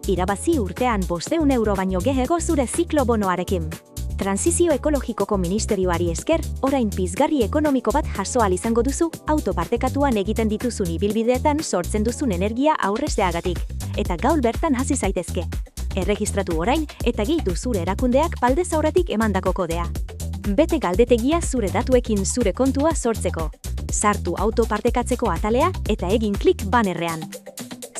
irabazi urtean 500 euro baino gehiago zure ziklo bonoarekin. Transizio ekologikoko ministerioari esker, orain pizgarri ekonomiko bat jaso ahal izango duzu autopartekatuan egiten dituzun ibilbideetan sortzen duzun energia aurrezteagatik. Eta gaur bertan hasi zaitezke. Erregistratu orain eta gehitu zure erakundeak baldez aurretik emandako kodea. Bete galdetegia zure datuekin zure kontua sortzeko. Sartu autopartekatzeko atalea eta egin klik bannerrean.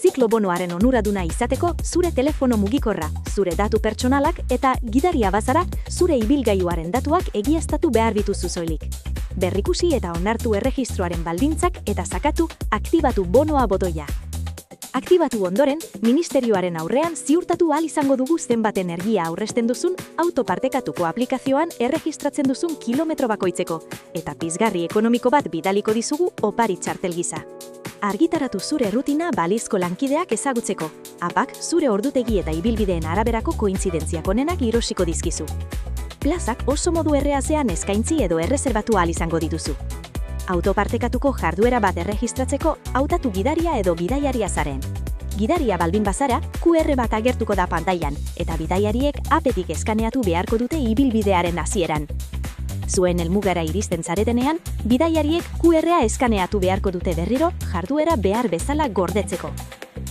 Ziklo bonoaren onuraduna izateko zure telefono mugikorra, zure datu pertsonalak eta gidaria bazara zure ibilgailuaren datuak egiaztatu behar dituzu soilik. Berrikusi eta onartu erregistroaren baldintzak eta sakatu aktibatu bonoa botoia. Aktibatu ondoren, ministerioaren aurrean ziurtatu ahal izango dugu zenbat energia aurrezten duzun autopartekatuko aplikazioan erregistratzen duzun kilometro bakoitzeko eta pizgarri ekonomiko bat bidaliko dizugu opari txartel gisa. Argitaratu zure rutina balizko lankideak ezagutzeko. Apak zure ordutegi eta ibilbideen araberako kointzidentziak onenak irosiko dizkizu. Plazak oso modu erreazean eskaintzi edo erreserbatu ahal izango dituzu. Autopartekatuko jarduera bat erregistratzeko hautatu gidaria edo bidaiaria zaren. Gidaria baldin bazara, QR bat agertuko da pantailan eta bidaiariek apetik eskaneatu beharko dute ibilbidearen hasieran. Zuen helmugara iristen zaretenean, bidaiariek QR-a eskaneatu beharko dute berriro jarduera behar bezala gordetzeko.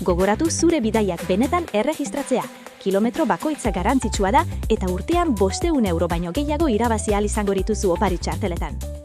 Gogoratu zure bidaiak benetan erregistratzea. Kilometro bakoitza garrantzitsua da eta urtean 500 euro baino gehiago irabazi ahal izango dituzu opari txarteletan.